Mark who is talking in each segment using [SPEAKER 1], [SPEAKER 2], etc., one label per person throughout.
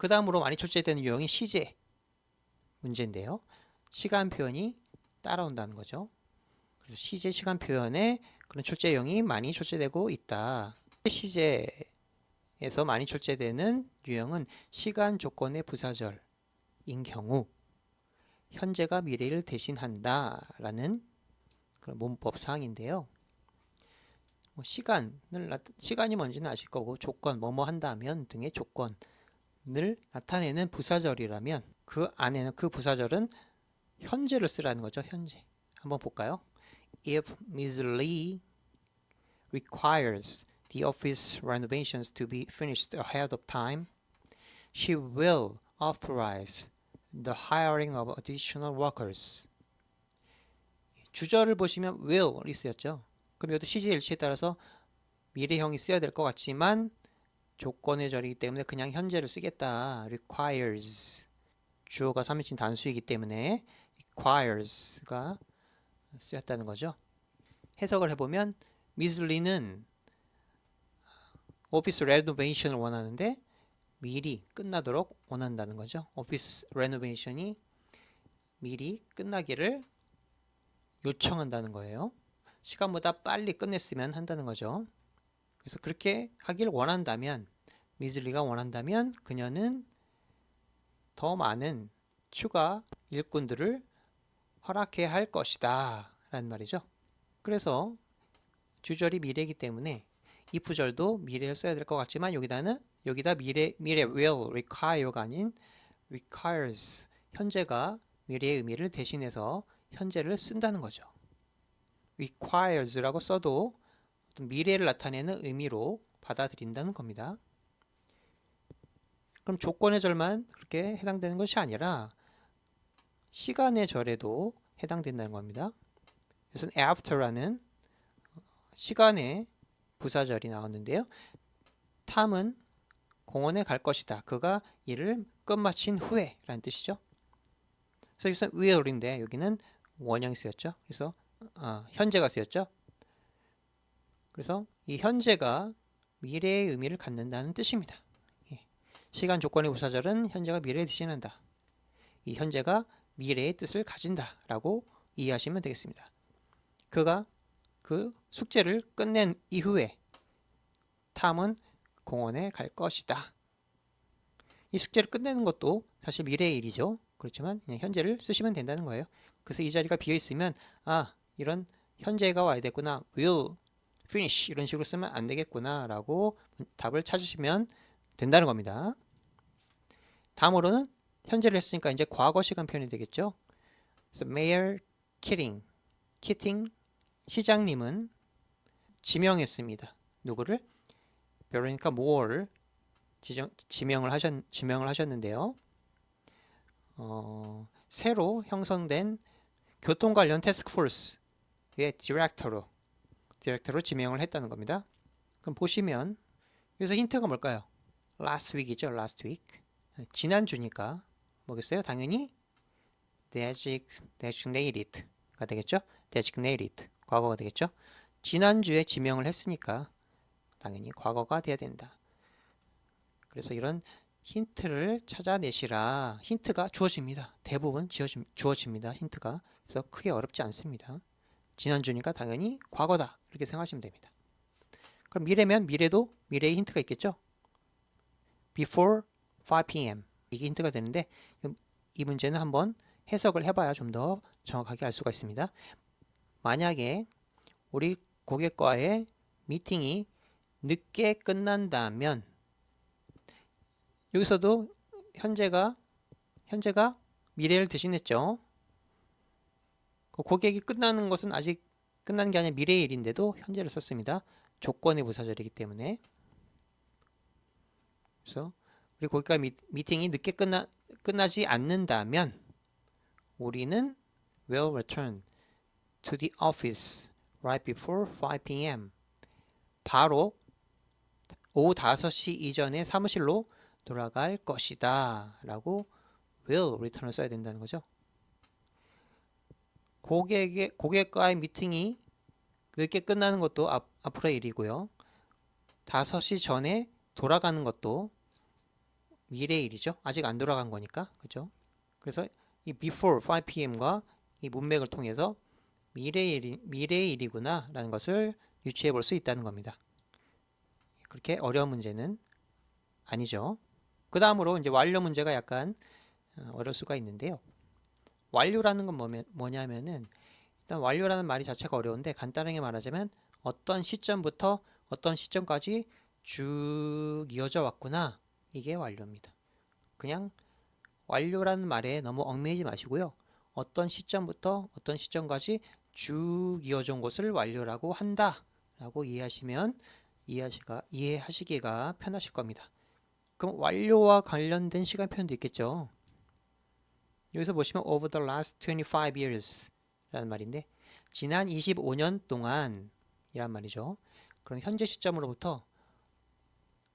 [SPEAKER 1] 그 다음으로 많이 출제되는 유형이 시제 문제인데요. 시간 표현이 따라온다는 거죠. 그래서 시제 시간 표현에 그런 출제 유형이 많이 출제되고 있다. 시제에서 많이 출제되는 유형은 시간 조건의 부사절인 경우 현재가 미래를 대신한다 라는 그런 문법 사항인데요. 시간이 뭔지는 아실 거고, 조건, 뭐뭐 한다면 등의 조건을 나타내는 부사절이라면 그 안에는 그 부사절은 현재를 쓰라는 거죠. 현재. 한번 볼까요? If Ms. Lee requires the office renovations to be finished ahead of time, she will authorize the hiring of additional workers. 주절을 보시면 will이 쓰였죠. 그럼 이것도 시제 일치에 따라서 미래형이 써야 될 것 같지만 조건의 절이기 때문에 그냥 현재를 쓰겠다. requires 주어가 3인칭 단수이기 때문에 requires가 쓰였다는 거죠. 해석을 해보면 미스 리는 오피스 레노베이션을 원하는데 미리 끝나도록 원한다는 거죠. 오피스 레노베이션이 미리 끝나기를 요청한다는 거예요. 시간보다 빨리 끝냈으면 한다는 거죠. 그래서 그렇게 하길 원한다면, 미즐리가 원한다면 그녀는 더 많은 추가 일꾼들을 허락해야 할 것이다 라는 말이죠. 그래서 주절이 미래이기 때문에 if절도 미래를 써야 될 것 같지만 여기다 미래 will require가 아닌 requires, 현재가 미래의 의미를 대신해서 현재를 쓴다는 거죠. requires라고 써도 어떤 미래를 나타내는 의미로 받아들인다는 겁니다. 그럼 조건의 절만 그렇게 해당되는 것이 아니라 시간의 절에도 해당된다는 겁니다. 그래서 after라는 시간의 부사절이 나왔는데요. time은 공원에 갈 것이다. 그가 일을 끝마친 후에 라는 뜻이죠. 그래서 여기서 will인데 여기는 원형이 쓰였죠. 그래서 현재가 쓰였죠. 그래서 이 현재가 미래의 의미를 갖는다는 뜻입니다. 시간 조건의 부사절은 현재가 미래에 대신한다. 이 현재가 미래의 뜻을 가진다 라고 이해하시면 되겠습니다. 그가 그 숙제를 끝낸 이후에 탐은 공원에 갈 것이다. 이 숙제를 끝내는 것도 사실 미래의 일이죠. 그렇지만 그냥 현재를 쓰시면 된다는 거예요. 그래서 이 자리가 비어 있으면 이런 현재가 와야 되구나. will finish 이런 식으로 쓰면 안 되겠구나 라고 답을 찾으시면 된다는 겁니다. 다음으로는 현재를 했으니까 이제 과거 시간 표현이 되겠죠. 그래서 Mayor Keating 시장님은 지명했습니다. 누구를? 베로니카 모어를 지명을 하셨는데요. 새로 형성된 교통 관련 태스크포스의 디렉터로 지명을 했다는 겁니다. 그럼 보시면 여기서 힌트가 뭘까요? last week이죠. last week. 지난주니까 뭐겠어요? 당연히 designated.가 되겠죠. designated. 과거가 되겠죠. 지난주에 지명을 했으니까 당연히 과거가 돼야 된다. 그래서 이런 힌트를 찾아내시라. 힌트가 주어집니다. 대부분 주어집니다. 힌트가. 그래서 크게 어렵지 않습니다. 지난주니까 당연히 과거다. 이렇게 생각하시면 됩니다. 그럼 미래면 미래도 미래의 힌트가 있겠죠. Before 5 p.m. 이게 힌트가 되는데 이 문제는 한번 해석을 해봐야 좀 더 정확하게 알 수가 있습니다. 만약에 우리 고객과의 미팅이 늦게 끝난다면 여기서도 현재가 미래를 대신했죠. 고객이 끝나는 것은 아직 끝난 게 아니라 미래의 일인데도 현재를 썼습니다. 조건의 부사절이기 때문에. 그래서 우리 고객과 미팅이 늦게 끝나지 않는다면 우리는 will return to the office right before 5 p.m. 바로 오후 5시 이전에 사무실로 돌아갈 것이다 라고 will return을 써야 된다는 거죠. 고객과의 미팅이 늦게 끝나는 것도 앞으로의 일이고요. 5시 전에 돌아가는 것도 미래일이죠. 아직 안 돌아간 거니까. 그죠? 그래서 이 before 5pm과 이 문맥을 통해서 미래일이구나 라는 것을 유추해 볼 수 있다는 겁니다. 그렇게 어려운 문제는 아니죠. 그 다음으로 이제 완료 문제가 약간 어려울 수가 있는데요. 완료라는 건 뭐냐면은 일단 완료라는 말이 자체가 어려운데 간단하게 말하자면 어떤 시점부터 어떤 시점까지 쭉 이어져 왔구나. 이게 완료입니다. 그냥 완료라는 말에 너무 얽매이지 마시고요. 어떤 시점부터 어떤 시점까지 쭉 이어져 온 것을 완료라고 한다 라고 이해하시기가 편하실 겁니다. 그럼 완료와 관련된 시간 표현도 있겠죠. 여기서 보시면 over the last 25 years 라는 말인데 지난 25년 동안 이란 말이죠. 그럼 현재 시점으로부터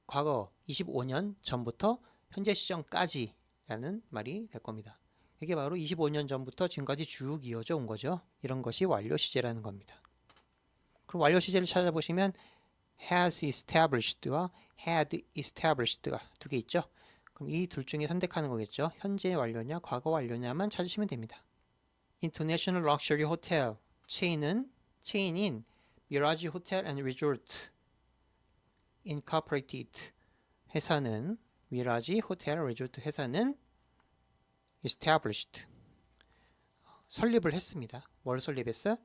[SPEAKER 1] 과거 25년 전부터 현재 시점까지 라는 말이 될 겁니다. 이게 바로 25년 전부터 지금까지 쭉 이어져 온 거죠. 이런 것이 완료 시제라는 겁니다. 그럼 완료 시제를 찾아보시면 has established와 had established 두 개 있죠. 그럼 이 둘 중에 선택하는 거겠죠. 현재 완료냐 과거 완료냐만 찾으시면 됩니다. International Luxury Hotel 체인인 Mirage Hotel and Resort Incorporated 회사는 미라지 호텔 리조트 회사는 established 설립을 했습니다. 뭘 설립했어요?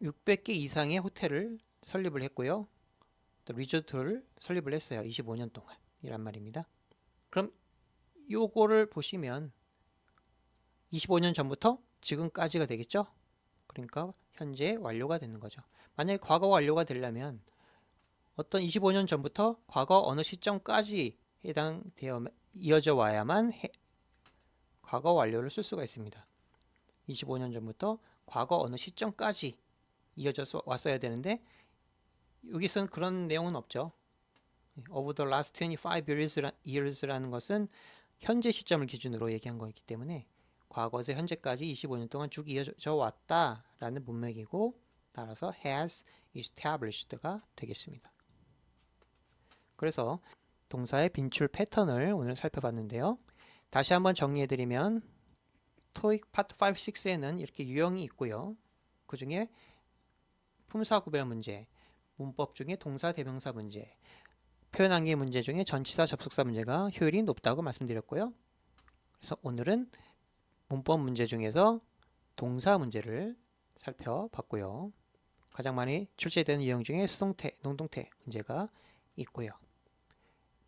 [SPEAKER 1] 600개 이상의 호텔을 설립을 했고요. 또 리조트를 설립을 했어요. 25년 동안 이란 말입니다. 그럼 요거를 보시면 25년 전부터 지금까지가 되겠죠? 그러니까 현재 완료가 되는 거죠. 만약에 과거 완료가 되려면 어떤 25년 전부터 과거 어느 시점까지 이어져 와야만 과거 완료를 쓸 수가 있습니다. 25년 전부터 과거 어느 시점까지 이어져서 왔어야 되는데 여기서는 그런 내용은 없죠. Over the last 25 years라는 것은 현재 시점을 기준으로 얘기한 거기 때문에 과거에서 현재까지 25년 동안 쭉 이어져 왔다라는 문맥이고 따라서 has established가 되겠습니다. 그래서 동사의 빈출 패턴을 오늘 살펴봤는데요. 다시 한번 정리해드리면 토익 파트 5, 6에는 이렇게 유형이 있고요. 그 중에 품사구별 문제, 문법 중에 동사 대명사 문제, 표현한계 문제 중에 전치사 접속사 문제가 효율이 높다고 말씀드렸고요. 그래서 오늘은 문법 문제 중에서 동사 문제를 살펴봤고요. 가장 많이 출제되는 유형 중에 수동태, 능동태 문제가 있고요.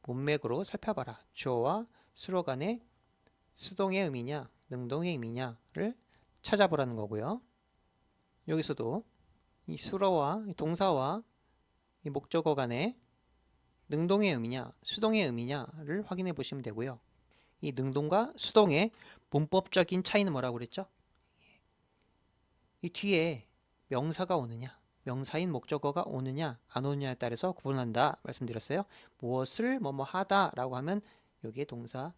[SPEAKER 1] 문맥으로 살펴봐라. 주어와 수로 간의 수동의 의미냐, 능동의 의미냐를 찾아보라는 거고요. 여기서도 이 수로와 이 동사와 이 목적어 간의 능동의 의미냐, 수동의 의미냐를 확인해 보시면 되고요. 이 능동과 수동의 문법적인 차이는 뭐라고 그랬죠? 이 뒤에 명사가 오느냐, 명사인 목적어가 오느냐 안 오느냐에 따라서 구분한다 말씀드렸어요. 무엇을 뭐뭐 하다 라고 하면 여기에 동사,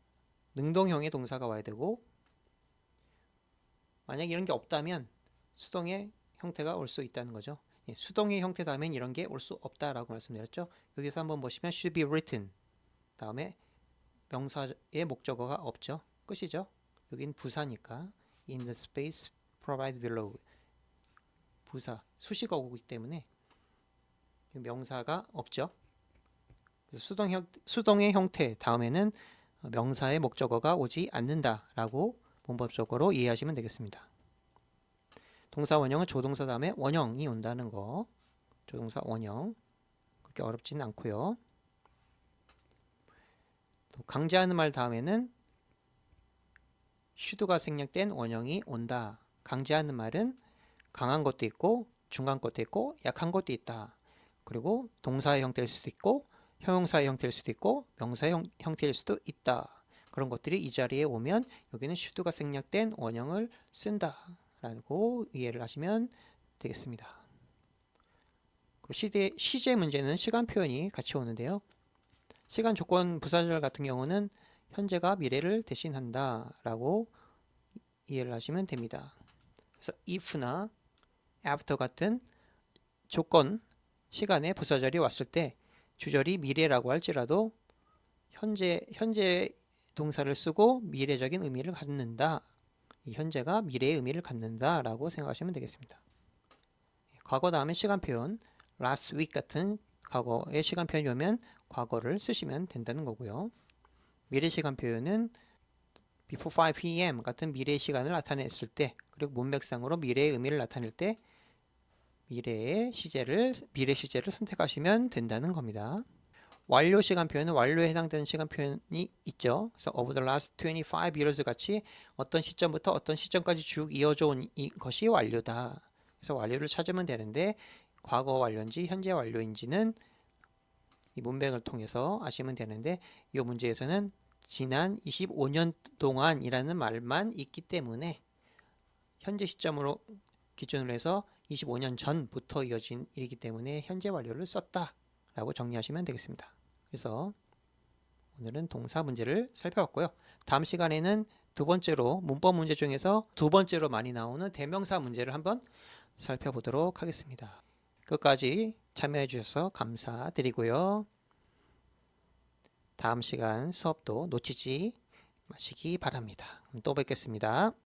[SPEAKER 1] 능동형의 동사가 와야 되고 만약 이런 게 없다면 수동의 형태가 올 수 있다는 거죠. 수동의 형태다면 이런 게 올 수 없다라고 말씀드렸죠. 여기서 한번 보시면 should be written 다음에 명사의 목적어가 없죠. 끝이죠. 여긴 부사니까 in the space provided below 부사 수식어이기 때문에 명사가 없죠. 수동의 형태 다음에는 명사의 목적어가 오지 않는다라고 문법적으로 이해하시면 되겠습니다. 동사 원형은 조동사 다음에 원형이 온다는 거. 조동사 원형 그렇게 어렵지는 않고요. 또 강제하는 말 다음에는 should가 생략된 원형이 온다. 강제하는 말은 강한 것도 있고 중간 것도 있고 약한 것도 있다. 그리고 동사의 형태일 수도 있고 형용사의 형태일 수도 있고 명사의 형태일 수도 있다. 그런 것들이 이 자리에 오면 여기는 should가 생략된 원형을 쓴다 라고 이해를 하시면 되겠습니다. 그리고 시제 문제는 시간 표현이 같이 오는데요. 시간 조건 부사절 같은 경우는 현재가 미래를 대신한다 라고 이해를 하시면 됩니다. 그래서 if나 after 같은 조건 시간에 부사절이 왔을 때 주절이 미래라고 할지라도 현재 동사를 쓰고 미래적인 의미를 갖는다. 이 현재가 미래의 의미를 갖는다라고 생각하시면 되겠습니다. 과거 다음에 시간 표현 last week 같은 과거의 시간 표현이 오면 과거를 쓰시면 된다는 거고요. 미래 시간 표현은 before 5 p.m. 같은 미래의 시간을 나타냈을 때, 그리고 문맥상으로 미래의 의미를 나타낼 때 미래 시제를 선택하시면 된다는 겁니다. 완료 시간 표현은 완료에 해당되는 시간 표현이 있죠. 그래서 over the last 25 years 같이 어떤 시점부터 어떤 시점까지 쭉 이어져 온 것이 완료다. 그래서 완료를 찾으면 되는데 과거 완료인지 현재 완료인지는 이 문맥을 통해서 아시면 되는데 이 문제에서는 지난 25년 동안이라는 말만 있기 때문에 현재 시점으로 기준으로 해서 25년 전부터 이어진 일이기 때문에 현재 완료를 썼다 라고 정리하시면 되겠습니다. 그래서 오늘은 동사 문제를 살펴봤고요. 다음 시간에는 두 번째로 문법 문제 중에서 두 번째로 많이 나오는 대명사 문제를 한번 살펴보도록 하겠습니다. 끝까지 참여해 주셔서 감사드리고요. 다음 시간 수업도 놓치지 마시기 바랍니다. 또 뵙겠습니다.